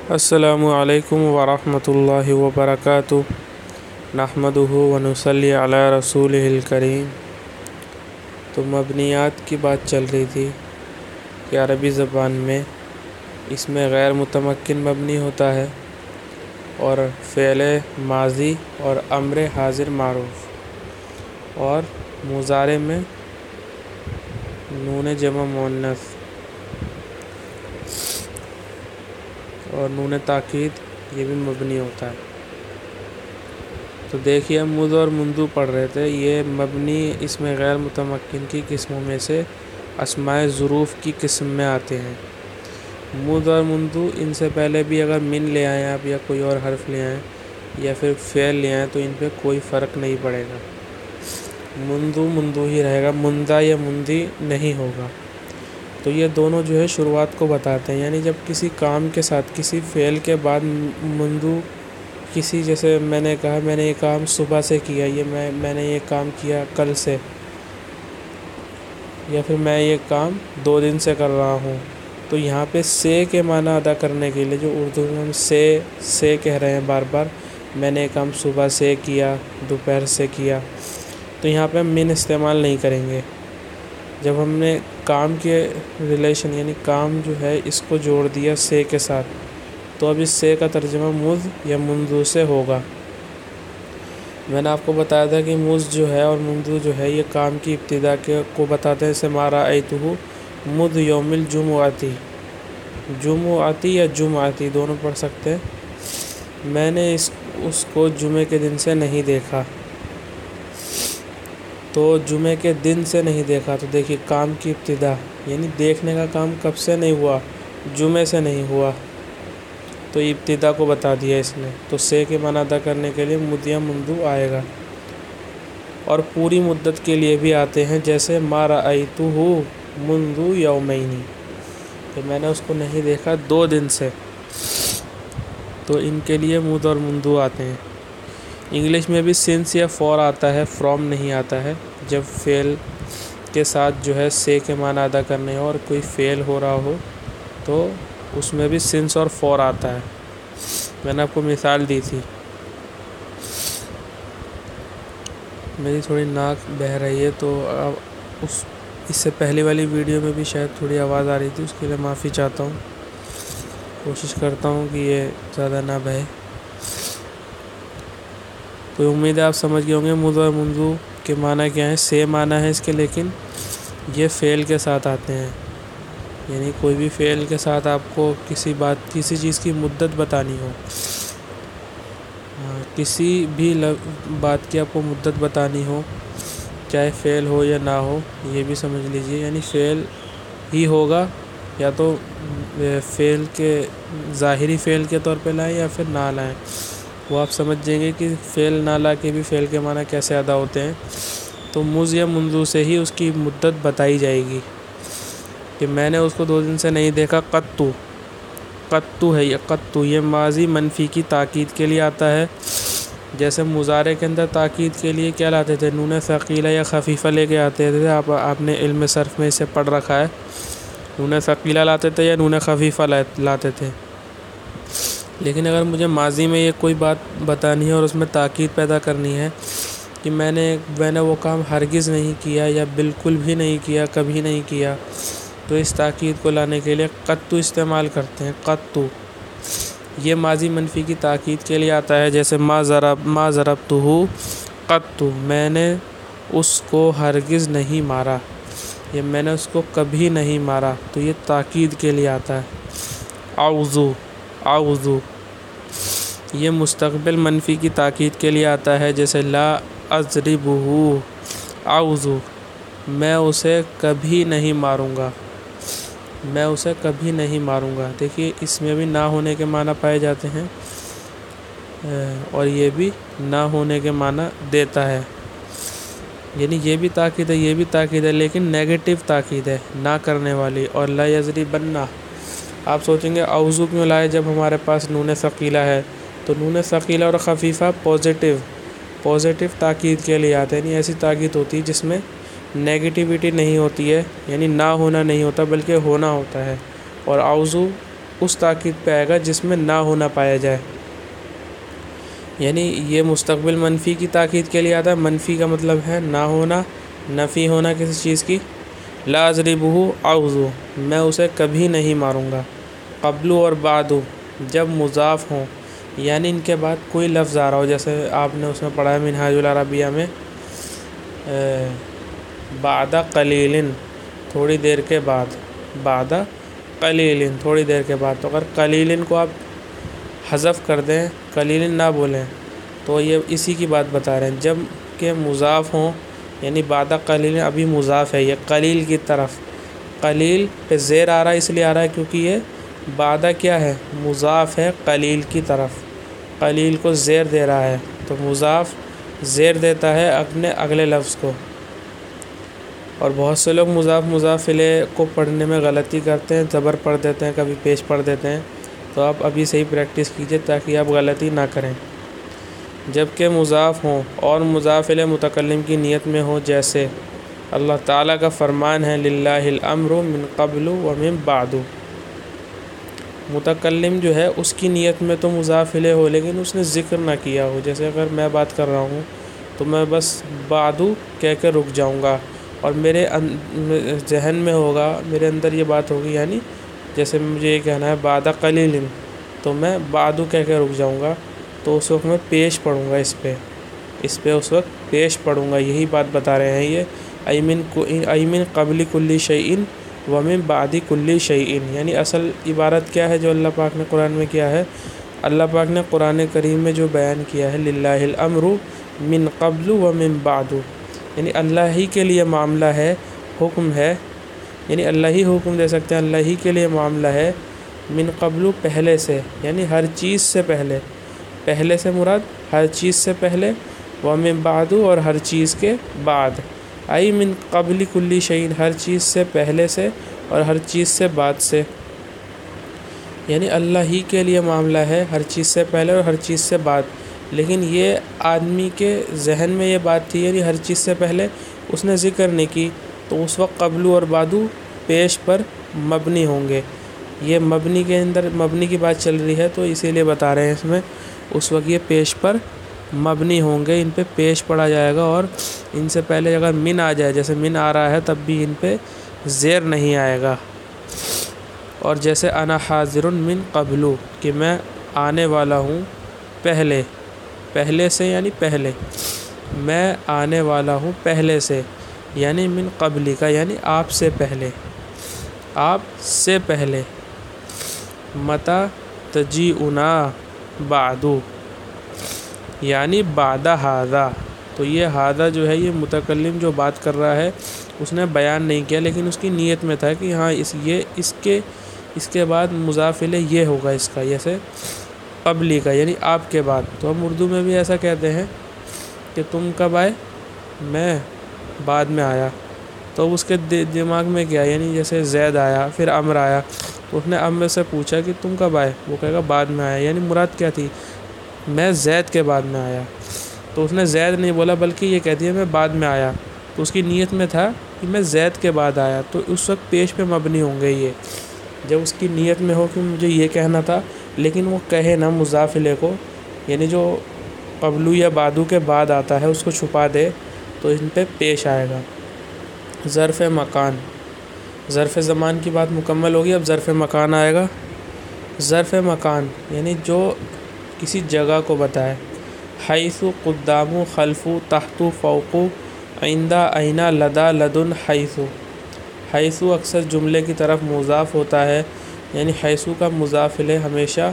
السلام علیکم ورحمۃ اللہ وبرکاتہ نحمدہ ونصلی علی رسولہ الکریم۔ تو مبنیات کی بات چل رہی تھی کہ عربی زبان میں اس میں غیر متمکن مبنی ہوتا ہے اور فعل ماضی اور امر حاضر معروف، اور مضارع میں نون جمع مؤنث اور نون تاکید یہ بھی مبنی ہوتا ہے۔ تو دیکھیے ہم مض اور منذ پڑھ رہے تھے، یہ مبنی اس میں غیر متمکن کی قسموں میں سے اسماء ظروف کی قسم میں آتے ہیں۔ مض اور منذ ان سے پہلے بھی اگر من لے آئیں آپ یا کوئی اور حرف لے آئیں یا پھر فعل لے آئیں تو ان پہ کوئی فرق نہیں پڑے گا، منذ ہی رہے گا، منذا یا مندی نہیں ہوگا۔ تو یہ دونوں جو ہے شروعات کو بتاتے ہیں، یعنی جب کسی کام کے ساتھ کسی فعل کے بعد منذ کسی، جیسے میں نے کہا میں نے یہ کام صبح سے کیا، یہ میں نے یہ کام کیا کل سے، یا پھر میں یہ کام 2 دن سے کر رہا ہوں، تو یہاں پہ سے کے معنی ادا کرنے کے لیے جو اردو میں ہم سے کہہ رہے ہیں بار بار، میں نے یہ کام صبح سے کیا، دوپہر سے کیا، تو یہاں پہ ہم من استعمال نہیں کریں گے۔ جب ہم نے کام کے ریلیشن یعنی کام جو ہے اس کو جوڑ دیا سے کے ساتھ، تو اب اس سے کا ترجمہ مذ یا منذ سے ہوگا۔ میں نے آپ کو بتایا تھا کہ مذ جو ہے اور منذ جو ہے یہ کام کی ابتدا کو بتاتے ہیں، جیسے ما رأیتہ مذ یوم الجمعۃ، جمعۃ یا جمعۃ دونوں پڑھ سکتے ہیں، میں نے اس کو جمعے کے دن سے نہیں دیکھا، تو جمعے کے دن سے نہیں دیکھا، تو دیکھیے کام کی ابتدا یعنی دیکھنے کا کام کب سے نہیں ہوا، جمعے سے نہیں ہوا، تو ابتدا کو بتا دیا اس نے، تو سے کے معنی ادا کرنے کے لیے مذ یا منذ آئے گا۔ اور پوری مدت کے لیے بھی آتے ہیں، جیسے ما رأیتہ منذ یومین، کہ میں نے اس کو نہیں دیکھا 2 دن سے، تو ان کے لیے مذ اور منذ آتے ہیں۔ انگلش میں بھی سنس یا فور آتا ہے، فرام نہیں آتا ہے، جب فعل کے ساتھ جو ہے سے کے معنی ادا کرنے ہو اور کوئی فعل ہو رہا ہو تو اس میں بھی سنس اور فور آتا ہے۔ میں نے آپ کو مثال دی تھی، میری تھوڑی ناک بہہ رہی ہے تو اس سے پہلی والی ویڈیو میں بھی شاید تھوڑی آواز آ رہی تھی، اس کے لیے معافی چاہتا ہوں، کوشش کرتا ہوں کہ یہ زیادہ نہ بہے۔ تو امید ہے آپ سمجھ گئے ہوں گے مذ اور منذ کے معنی کیا ہیں۔ سے معنی ہے اس کے، لیکن یہ فعل کے ساتھ آتے ہیں، یعنی کوئی بھی فعل کے ساتھ آپ کو کسی چیز کی مدت بتانی ہو، کسی بھی بات کی آپ کو مدت بتانی ہو، چاہے فعل ہو یا نہ ہو، یہ بھی سمجھ لیجئے، یعنی فعل ہی ہوگا، یا تو فعل کے ظاہری فعل کے طور پہ لائیں یا پھر نہ لائیں، وہ آپ سمجھ جائیں گے کہ فعل نہ لا کے بھی فعل کے معنی کیسے ادا ہوتے ہیں۔ تو مذ یا منذ سے ہی اس کی مدت بتائی جائے گی، کہ میں نے اس کو 2 دن سے نہیں دیکھا، قط ہے یہ، قط یہ ماضی منفی کی تاکید کے لیے آتا ہے، جیسے مضارع کے اندر تاکید کے لیے کیا لاتے تھے، نون ثقیلہ یا خفیفہ لے کے آتے تھے، آپ نے علم صرف میں اسے پڑھ رکھا ہے، نون ثقیلہ لاتے تھے یا نون خفیفہ لاتے تھے۔ لیکن اگر مجھے ماضی میں یہ کوئی بات بتانی ہے اور اس میں تاکید پیدا کرنی ہے کہ میں نے وہ کام ہرگز نہیں کیا یا بالکل بھی نہیں کیا، کبھی نہیں کیا، تو اس تاکید کو لانے کے لیے قط استعمال کرتے ہیں۔ قط یہ ماضی منفی کی تاکید کے لیے آتا ہے، جیسے ما ضربتہ قط، میں نے اس کو ہرگز نہیں مارا، یا میں نے اس کو کبھی نہیں مارا، تو یہ تاکید کے لیے آتا ہے۔ اعوذ یہ مستقبل منفی کی تاکید کے لیے آتا ہے، جیسے لا اضربہ اعوذ، میں اسے کبھی نہیں ماروں گا، میں اسے کبھی نہیں ماروں گا۔ دیکھیے اس میں بھی نہ ہونے کے معنی پائے جاتے ہیں، اور یہ بھی نہ ہونے کے معنی دیتا ہے، یعنی یہ بھی تاکید ہے، یہ بھی تاکید ہے، لیکن نیگیٹو تاکید ہے، نہ کرنے والی۔ اور لا یضربن، آپ سوچیں گے اعوذ کیوں لائے جب ہمارے پاس نون ثقیلہ ہے، تو نون ثقیلہ اور خفیفہ پازیٹیو تاکید کے لیے آتے ہیں، یعنی ایسی تاکید ہوتی ہے جس میں نیگیٹیوٹی نہیں ہوتی ہے، یعنی نہ ہونا نہیں ہوتا بلکہ ہونا ہوتا ہے، اور اعوذ اس تاکید پہ آئے گا جس میں نہ ہونا پایا جائے. یعنی یہ مستقبل منفی کی تاکید کے لیے آتا ہے. منفی کا مطلب ہے نہ ہونا، نفی ہونا کسی چیز کی. لا اضربہ اعوذ، میں اسے کبھی نہیں ماروں گا. قبل اور بعد جب مضاف ہوں، یعنی ان کے بعد کوئی لفظ آ رہا ہو، جیسے آپ نے اس میں پڑھا ہے منہاج العربیہ میں بعد قلیل، تھوڑی دیر کے بعد. بعد قلیل، تھوڑی دیر کے بعد. تو اگر قلیل کو آپ حذف کر دیں، قلیل نہ بولیں، تو یہ اسی کی بات بتا رہے ہیں. جب کہ مضاف ہوں، یعنی بعد قلیل ابھی مضاف ہے یہ قلیل کی طرف. قلیل پہ زیر آ رہا ہے، اس لیے آ رہا ہے کیونکہ یہ بعد کیا ہے، مضاف ہے قلیل کی طرف. قلیل کو زیر دے رہا ہے، تو مضاف زیر دیتا ہے اپنے اگلے لفظ کو. اور بہت سے لوگ مضاف الیہ کو پڑھنے میں غلطی کرتے ہیں، زبر پڑھ دیتے ہیں، کبھی پیش پڑھ دیتے ہیں. تو آپ ابھی صحیح پریکٹس کیجئے تاکہ آپ غلطی نہ کریں. جب کہ مضاف ہوں اور مضاف الیہ متکلم کی نیت میں ہو، جیسے اللہ تعالیٰ کا فرمان ہے للہ الامر من قبل ومن بعد. متکلم جو ہے اس کی نیت میں تو مضاف الیہ ہو، لیکن اس نے ذکر نہ کیا ہو. جیسے اگر میں بات کر رہا ہوں تو میں بس بعدو کہہ کے رک جاؤں گا، اور میرے ذہن میں ہوگا، میرے اندر یہ بات ہوگی، یعنی جیسے مجھے یہ کہنا ہے بعد قلیل، تو میں بعدو کہہ کے رک جاؤں گا. تو اس وقت میں پیش پڑھوں گا، اس پہ اس وقت پیش پڑھوں گا. یہی بات بتا رہے ہیں یہ ایمن قبل کل شیء ومن بعد کل شیء. یعنی اصل عبارت کیا ہے جو اللہ پاک نے قرآن میں کیا ہے؟ اللہ پاک نے قرآن کریم میں جو بیان کیا ہے للہ الامر من قبل ومن بعد، یعنی اللہ ہی کے لیے معاملہ ہے، حکم ہے، یعنی اللہ ہی حکم دے سکتے ہیں، اللہ ہی کے لیے معاملہ ہے. من قبل پہلے سے، یعنی ہر چیز سے پہلے. پہلے سے مراد ہر چیز سے پہلے، ومن بعد اور ہر چیز کے بعد. ای من قبل کل شیء، ہر چیز سے پہلے سے اور ہر چیز سے بعد سے. یعنی اللہ ہی کے لیے معاملہ ہے، ہر چیز سے پہلے اور ہر چیز سے بعد. لیکن یہ آدمی کے ذہن میں یہ بات تھی، یعنی ہر چیز سے پہلے اس نے ذکر نہیں کی، تو اس وقت قبل اور بعد پیش پر مبنی ہوں گے. یہ مبنی کے اندر مبنی کی بات چل رہی ہے، تو اسی لیے بتا رہے ہیں اس میں اس وقت یہ پیش پر مبنی ہوں گے، ان پہ پیش پڑھا جائے گا. اور ان سے پہلے اگر من آ جائے، جیسے من آ رہا ہے، تب بھی ان پہ زیر نہیں آئے گا. اور جیسے انا حاضر من قبل، کہ میں آنے والا ہوں پہلے. پہلے سے یعنی پہلے، میں آنے والا ہوں پہلے سے، یعنی من قبلی کا یعنی آپ سے پہلے، آپ سے پہلے. متی تجیئنا بعدو، یعنی بعد ھذا. تو یہ ھذا جو ہے، یہ متکلم جو بات کر رہا ہے اس نے بیان نہیں کیا، لیکن اس کی نیت میں تھا کہ ہاں اس کے بعد مضاف الیہ یہ ہوگا اس کا، جیسے قبلی کا یعنی آپ کے بعد. تو ہم اردو میں بھی ایسا کہتے ہیں کہ تم کب آئے، میں بعد میں آیا. تو اس کے دماغ میں کیا، یعنی جیسے زید آیا، پھر عمر آیا، تو اس نے عمر سے پوچھا کہ تم کب آئے، وہ کہے گا بعد میں آیا. یعنی مراد کیا تھی، میں زید کے بعد میں آیا. تو اس نے زید نہیں بولا، بلکہ یہ کہہ دیا میں بعد میں آیا. تو اس کی نیت میں تھا کہ میں زید کے بعد آیا، تو اس وقت پیش پہ مبنی ہوں گے یہ. جب اس کی نیت میں ہو کہ مجھے یہ کہنا تھا، لیکن وہ کہے نا مضاف الیہ کو، یعنی جو قبلو یا بعدو کے بعد آتا ہے اس کو چھپا دے، تو ان پہ پیش آئے گا. ظرف مکان، ظرف زمان کی بات مکمل ہوگی، اب ظرف مکان آئے گا. ظرف مکان یعنی جو کسی جگہ کو بتائے. حیث، قدام، خلف، تحت، فوق، عند، این، لدا، لدن، حیث. حیث اکثر جملے کی طرف مضاف ہوتا ہے، یعنی حیث کا مضاف الیہ ہمیشہ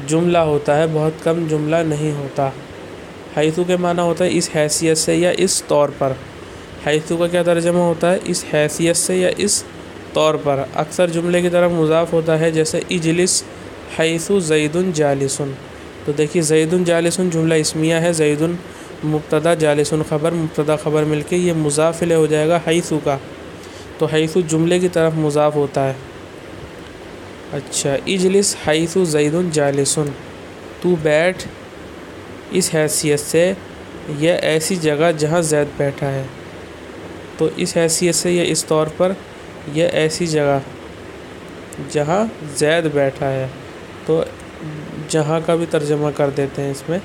جملہ ہوتا ہے، بہت کم جملہ نہیں ہوتا. حیث کے معنی ہوتا ہے اس حیثیت سے یا اس طور پر. حیث کا کیا ترجمہ ہوتا ہے، اس حیثیت سے یا اس طور پر. اکثر جملے کی طرف مضاف ہوتا ہے، جیسے اجلس حیث زید جالس. تو دیکھیے زید جالس جملہ اسمیہ ہے، زید مبتدا، جالس خبر، مبتدا خبر مل کے یہ مضاف الیہ ہو جائے گا حیث کا. تو حیث جملے کی طرف مضاف ہوتا ہے. اچھا، اجلس حیث زید جالس، تو بیٹھ اس حیثیت سے یہ ایسی جگہ جہاں زید بیٹھا ہے. تو اس حیثیت سے یا اس طور پر یہ ایسی جگہ. جہاں زید بیٹھا ہے، تو جہاں کا بھی ترجمہ کر دیتے ہیں اس میں،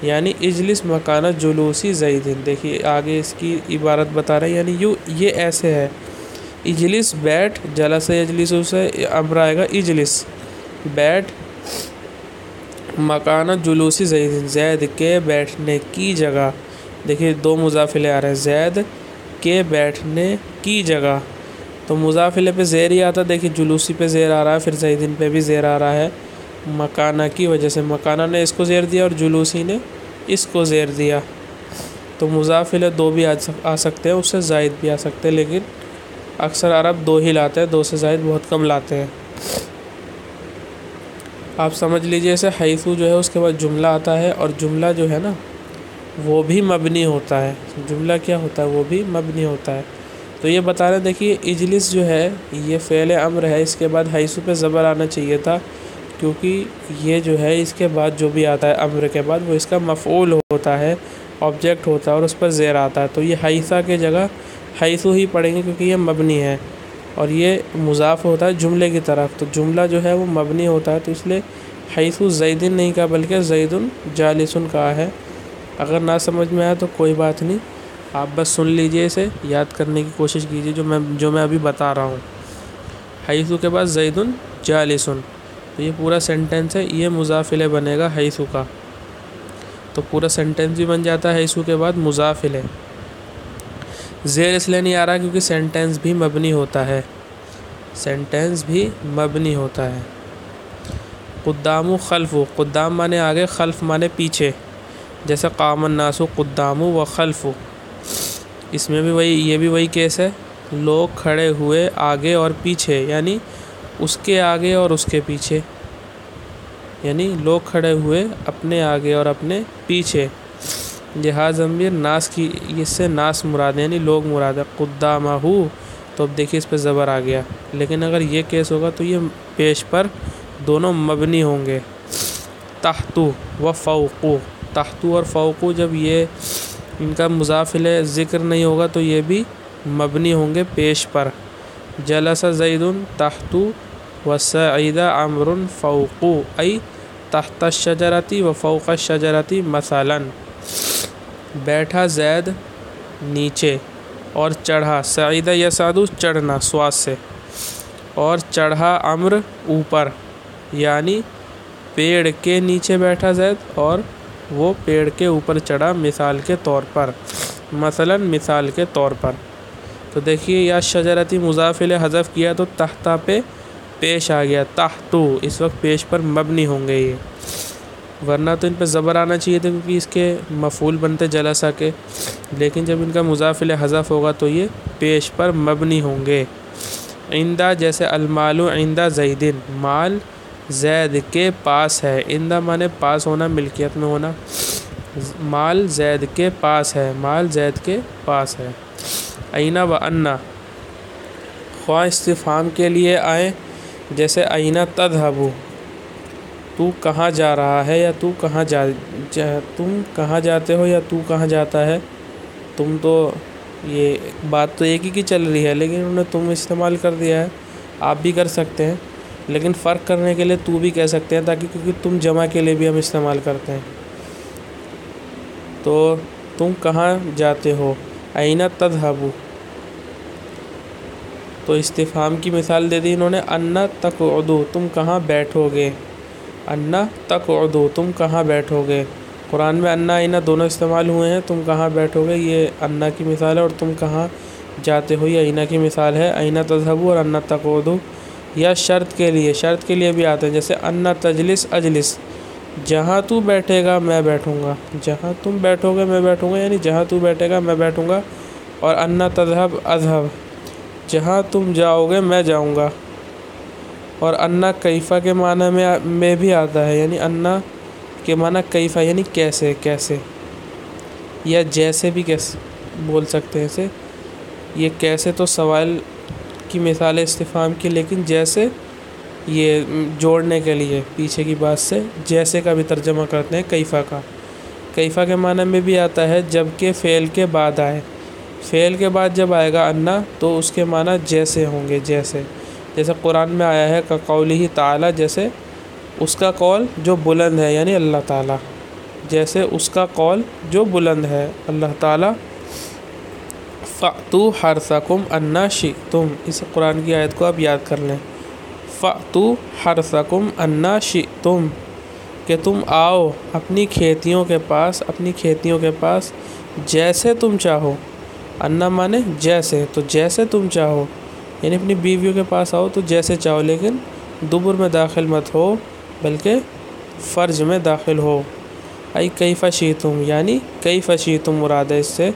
یعنی اجلس مکانہ جلوسی زیدن۔ دیکھیے آگے اس کی عبارت بتا رہے ہیں، یعنی یہ ایسے ہے، اجلس بیٹھ، جلس یجلس سے امر آئے گا اجلس بیٹھ، مکانہ جلوسی زیدن زید کے بیٹھنے کی جگہ۔ دیکھیے دو مضاف الیہ آ رہے ہیں، زید کے بیٹھنے کی جگہ، تو مضاف الیہ پہ زیر ہی آتا، دیکھیے جلوسی پہ زیر آ رہا ہے، پھر زیدن پہ بھی زیر آ رہا ہے مکانہ کی وجہ سے، مکانہ نے اس کو زیر دیا اور جلوسی نے اس کو زیر دیا، تو مضاف الیہ دو بھی آ سکتے ہیں، اس سے زائد بھی آ سکتے ہیں، لیکن اکثر عرب دو ہی لاتے ہیں، دو سے زائد بہت کم لاتے ہیں۔ آپ سمجھ لیجئے اسے حیثو جو ہے اس کے بعد جملہ آتا ہے، اور جملہ جو ہے نا وہ بھی مبنی ہوتا ہے، جملہ کیا ہوتا ہے وہ بھی مبنی ہوتا ہے۔ تو یہ بتا رہے ہیں، دیکھیے اجلس جو ہے یہ فعل امر ہے، اس کے بعد حیثو پہ زبر آنا چاہیے تھا، کیونکہ یہ جو ہے اس کے بعد جو بھی آتا ہے امر کے بعد وہ اس کا مفعول ہوتا ہے، آبجیکٹ ہوتا ہے، اور اس پر زیر آتا ہے، تو یہ حیثہ کے جگہ حیثو ہی پڑھیں گے کیونکہ یہ مبنی ہے، اور یہ مضاف ہوتا ہے جملے کی طرف، تو جملہ جو ہے وہ مبنی ہوتا ہے، تو اس لیے حیثو زیدن نہیں کہا بلکہ زیدن جالسن کہا ہے۔ اگر نہ سمجھ میں آیا تو کوئی بات نہیں، آپ بس سن لیجئے، اسے یاد کرنے کی کوشش کیجئے جو میں ابھی بتا رہا ہوں۔ حیثو کے بعد زیدن جالسن، تو یہ پورا سینٹنس ہے، یہ مضاف الیہ بنے گا حیثو کا، تو پورا سینٹنس بھی بن جاتا ہے حیثو کے بعد مضاف الیہ۔ زیر اس لیے نہیں آ رہا کیونکہ سینٹنس بھی مبنی ہوتا ہے، سینٹنس بھی مبنی ہوتا ہے۔ قدام و خلف، قدام مانے آگے، خلف مانے پیچھے، جیسے قام الناس قدام و خلف، اس میں بھی یہ بھی وہی کیس ہے، لوگ کھڑے ہوئے آگے اور پیچھے، یعنی اس کے آگے اور اس کے پیچھے، یعنی لوگ کھڑے ہوئے اپنے آگے اور اپنے پیچھے۔ جہاز ضمیر ناس کی، اس سے ناس مراد ہے، یعنی لوگ مراد ہے، قدامہ، تو اب دیکھیے اس پہ زبر آ گیا، لیکن اگر یہ کیس ہوگا تو یہ پیش پر دونوں مبنی ہوں گے۔ تحتو و فوقو، تحتو اور فوقو جب یہ ان کا مضاف الیہ ذکر نہیں ہوگا تو یہ بھی مبنی ہوں گے پیش پر۔ جلس زیدن تحتو وصعد عمرو فوقو، ای تحت الشجرۃ و فوق الشجرۃ مثلا، بیٹھا زید نیچے اور چڑھا، صعید یصعد چڑھنا سواس سے، اور چڑھا عمرو اوپر، یعنی پیڑ کے نیچے بیٹھا زید اور وہ پیڑ کے اوپر چڑھا، مثال کے طور پر، مثلا مثال کے طور پر۔ تو دیکھیے یا شجرتی مضاف الیہ حذف کیا تو تحتا پہ پیش آ گیا، تحتو، اس وقت پیش پر مبنی ہوں گے یہ، ورنہ تو ان پہ زبر آنا چاہیے تھا کیونکہ اس کے مفعول بنتے جلسہ کے، لیکن جب ان کا مضاف الیہ حذف ہوگا تو یہ پیش پر مبنی ہوں گے۔ عندہ، جیسے المال عند زیدن، مال زید کے پاس ہے، عندہ مانے پاس ہونا، ملکیت میں ہونا، مال زید کے پاس ہے، مال زید کے پاس ہے۔ این و انا، خواہ استفہام کے لیے آئیں، جیسے این تذهب، تو کہاں جا رہا ہے، یا تو کہاں تم کہاں جاتے ہو، یا تو کہاں جاتا ہے، تم تو یہ بات تو ایک ہی کی چل رہی ہے لیکن انہوں نے تم استعمال کر دیا ہے، آپ بھی کر سکتے ہیں، لیکن فرق کرنے کے لیے تو بھی کہہ سکتے ہیں، تاکہ کیونکہ تم جمع کے لیے بھی ہم استعمال کرتے ہیں۔ تو تم کہاں جاتے ہو، این تذهب، تو استفہام کی مثال دے دی انہوں نے، انا تقعدوا، تم کہاں بیٹھو گے، انا تقعدوا، تم کہاں بیٹھو گے۔ قرآن میں انا اینا دونوں استعمال ہوئے ہیں، تم کہاں بیٹھو گے یہ انا کی مثال ہے، اور تم کہاں جاتے ہو یہ اینا کی مثال ہے، اینا تذهبوا اور انا تقعدوا۔ یا شرط کے لیے بھی آتے ہیں، جیسے انا تجلس اجلس، جہاں تو بیٹھے گا میں بیٹھوں گا، جہاں تم بیٹھو گے میں بیٹھوں گا، یعنی جہاں تو بیٹھے گا میں بیٹھوں گا۔ اور انا تذهب اذهب، جہاں تم جاؤ گے میں جاؤں گا۔ اور انا کیفہ کے معنی میں بھی آتا ہے، یعنی انا کے معنی کیفہ یعنی کیسے، کیسے، یا جیسے بھی کیسے بول سکتے ہیں اسے، یہ کیسے تو سوال کی مثال ہے استفہام کی، لیکن جیسے یہ جوڑنے کے لیے پیچھے کی بات سے جیسے کا بھی ترجمہ کرتے ہیں کیفہ کا۔ کیفہ کے معنی میں بھی آتا ہے جب کہ فعل کے بعد آئے، فعل کے بعد جب آئے گا انا تو اس کے معنی جیسے ہوں گے، جیسے، جیسے قرآن میں آیا ہے قوله تعالیٰ، جیسے اس کا قول جو بلند ہے، یعنی اللہ تعالیٰ، جیسے اس کا قول جو بلند ہے اللہ تعالیٰ۔ فَأْتُوا حَرْثَكُمْ أَنَّا شِئْتُمْ، اس قرآن کی آیت کو آپ یاد کر لیں۔ فَأْتُوا حَرْثَكُمْ أَنَّا شِئْتُمْ، کہ تم آؤ اپنی کھیتیوں کے پاس جیسے تم چاہو۔ انا مانے جیسے، تو جیسے تم چاہو، یعنی اپنی بیویوں کے پاس آؤ تو جیسے چاہو، لیکن دبر میں داخل مت ہو بلکہ فرج میں داخل ہو۔ کیف شئتم، یعنی کیف شئتم مراد ہے اس سے،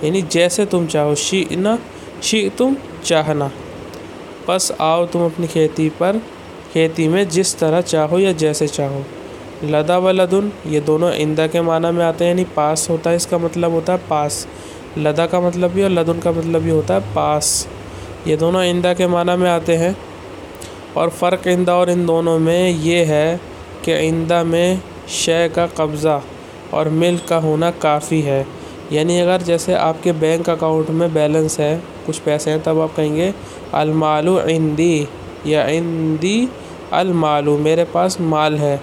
یعنی جیسے تم چاہو، شئنا شئتم چاہنا۔ پس آؤ تم اپنی کھیتی میں جس طرح چاہو یا جیسے چاہو۔ لدا و لدن یہ دونوں آئندہ کے معنی میں آتے ہیں، یعنی پاس ہوتا ہے، اس کا مطلب ہوتا ہے پاس۔ لدا کا مطلب بھی اور لدن کا مطلب بھی ہوتا ہے پاس، یہ دونوں آئندہ کے معنی میں آتے ہیں۔ اور فرق آئندہ اور ان دونوں میں یہ ہے کہ آئندہ میں شے کا قبضہ اور ملک کا ہونا کافی ہے، یعنی اگر جیسے آپ کے بینک اکاؤنٹ میں بیلنس ہے، کچھ پیسے ہیں، تب آپ کہیں گے المال عندی یا عندی المال، میرے پاس مال ہے۔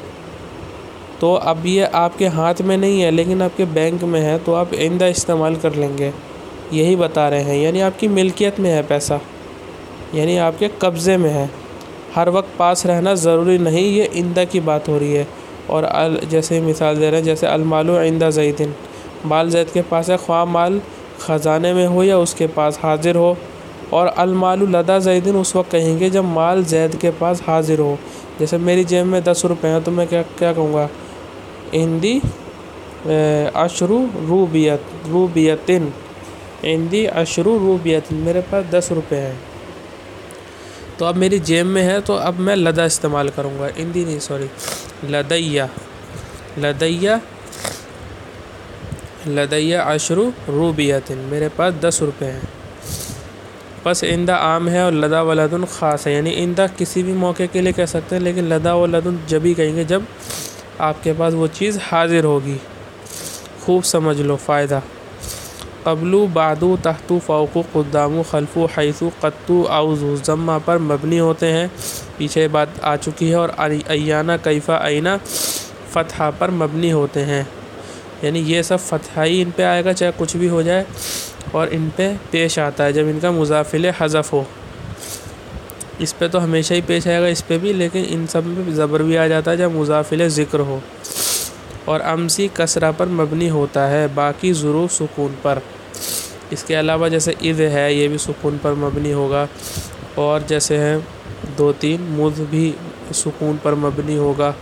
تو اب یہ آپ کے ہاتھ میں نہیں ہے لیکن آپ کے بینک میں ہے، تو آپ آئندہ استعمال کر لیں گے، یہی بتا رہے ہیں، یعنی آپ کی ملکیت میں ہے پیسہ، یعنی آپ کے قبضے میں ہے۔ ہر وقت پاس رہنا ضروری نہیں، یہ آئندہ کی بات ہو رہی ہے۔ اور جیسے مثال دے رہے ہیں، جیسے المال عند زید، مال زید کے پاس ہے، خواہ مال خزانے میں ہو یا اس کے پاس حاضر ہو۔ اور المال لدا زید اس وقت کہیں گے جب مال زید کے پاس حاضر ہو، جیسے میری جیب میں 10 روپے ہیں تو میں کیا کہوں گا، عندی 10 روبیتن، عندی 10 روبیتن، میرے پاس 10 روپے ہیں، تو اب میری جیب میں ہے تو اب میں لدا استعمال کروں گا، عندی نہیں، سوری، لدیہ 10 روبیتن، میرے پاس 10 روپے ہیں۔ بس آئندہ عام ہے اور لدا و لدن خاص ہے، یعنی آئندہ کسی بھی موقع کے لیے کہہ سکتے ہیں، لیکن لدا و لدن جب ہی کہیں گے جب آپ کے پاس وہ چیز حاضر ہوگی۔ خوب سمجھ لو فائدہ۔ قبلو، بعدو، تحتو، فوقو، قدامو، خلفو، حیثو، قطو، اوزو ضمہ پر مبنی ہوتے ہیں، پیچھے بات آ چکی ہے۔ اور ایانا، کیفا، اینا فتحہ پر مبنی ہوتے ہیں، یعنی یہ سب فتحہ ہی ان پہ آئے گا چاہے کچھ بھی ہو جائے، اور ان پہ پیش آتا ہے جب ان کا مضاف الیہ حذف ہو۔ اس پہ تو ہمیشہ ہی پیش آئے گا، اس پہ بھی، لیکن ان سب میں زبر بھی آ جاتا ہے جب مضاف الیہ ذکر ہو۔ اور امسی کسرہ پر مبنی ہوتا ہے، باقی ظروف سکون پر۔ اس کے علاوہ جیسے اذ ہے، یہ بھی سکون پر مبنی ہوگا، اور جیسے ہیں 2-3 مذ بھی سکون پر مبنی ہوگا،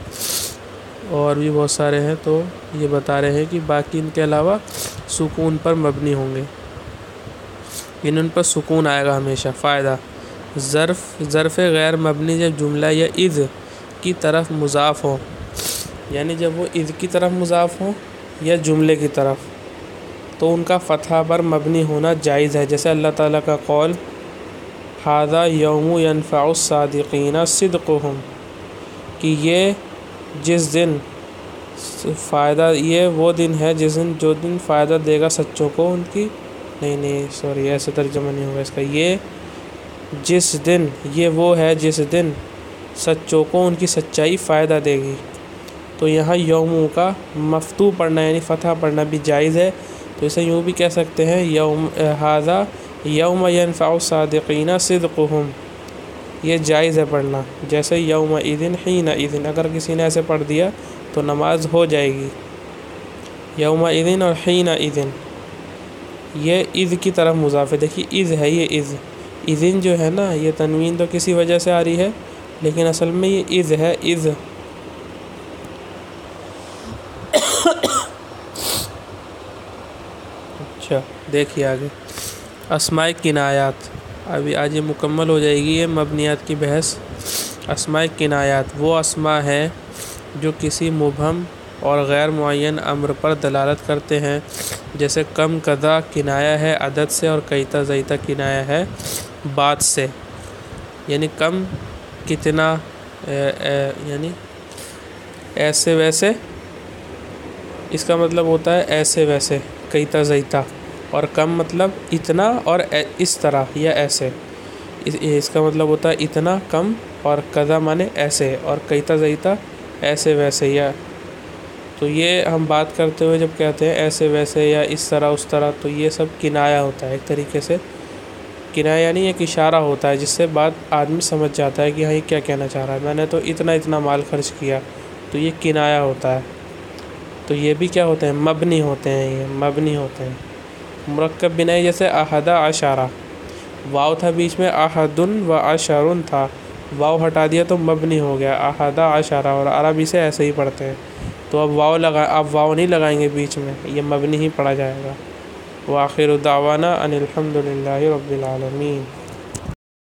اور بھی بہت سارے ہیں، تو یہ بتا رہے ہیں کہ باقی ان کے علاوہ سکون پر مبنی ہوں گے، ان پر سکون آئے گا ہمیشہ۔ فائدہ، ظرف غیر مبنی جب جملہ یا اذ کی طرف مضاف ہو، یعنی جب وہ اذ کی طرف مضاف ہو یا جملے کی طرف، تو ان کا فتحہ پر مبنی ہونا جائز ہے، جیسے اللہ تعالیٰ کا قول ھذا یوم ینفع الصادقین صدقہم، کہ یہ جس دن فائدہ، یہ وہ دن ہے جو دن فائدہ دے گا سچوں کو ان کی، نہیں سوری، ایسے ترجمہ نہیں ہوگا اس کا، یہ جس دن، یہ وہ ہے جس دن سچوں کو ان کی سچائی فائدہ دے گی۔ تو یہاں یوم کا مفتوح پڑھنا یعنی فتح پڑھنا بھی جائز ہے، تو اسے یوں بھی کہہ سکتے ہیں ھذا یوم ینفع الصادقین صدقہم، یہ جائز ہے پڑھنا، جیسے یومئذ حینئذ، اگر کسی نے ایسے پڑھ دیا تو نماز ہو جائے گی۔ یومئذ اور حینئذ، یہ اذ کی طرف مضاف ہے، دیکھیے اذ ہے، یہ اذن جو ہے نا، یہ تنوین تو کسی وجہ سے آ رہی ہے، لیکن اصل میں یہ اذ ہے، اذ۔ اچھا دیکھیے آگے اسماء کنایات، ابھی آج یہ مکمل ہو جائے گی یہ مبنیات کی بحث۔ اسماء کنایات وہ اسماء ہیں جو کسی مبہم اور غیر معین امر پر دلالت کرتے ہیں، جیسے کم کذا کنایہ ہے عدد سے، اور کیتا زیتا کنایہ ہے بات سے، یعنی کم کتنا، یعنی ایسے ویسے، اس کا مطلب ہوتا ہے ایسے ویسے، کیتا زیتا، اور کم مطلب اتنا اور اس طرح یا ایسے، اس کا مطلب ہوتا ہے اتنا کم، اور کذا مانے ایسے، اور کیتا زیتا ایسے ویسے یا۔ تو یہ ہم بات کرتے ہوئے جب کہتے ہیں ایسے ویسے یا اس طرح اس طرح، تو یہ سب کنایا ہوتا ہے ایک طریقے سے۔ کنایا یعنی ایک اشارہ ہوتا ہے جس سے بات آدمی سمجھ جاتا ہے کہ ہاں یہ کیا کہنا چاہ رہا ہے، میں نے تو اتنا مال خرچ کیا، تو یہ کنایا ہوتا ہے۔ تو یہ بھی کیا ہوتے ہیں؟ مبنی ہوتے ہیں، یہ مبنی ہوتے ہیں۔ مرکب بنائی جیسے احد عشرہ، واو تھا بیچ میں، احد و عشر تھا، واو ہٹا دیا تو مبنی ہو گیا احد عشرہ، اور عربی سے ایسے ہی پڑھتے ہیں۔ تو اب واو نہیں لگائیں گے بیچ میں، یہ مبنی ہی پڑھا جائے گا۔ وآخر دعوانا ان الحمد للہ رب العالمین۔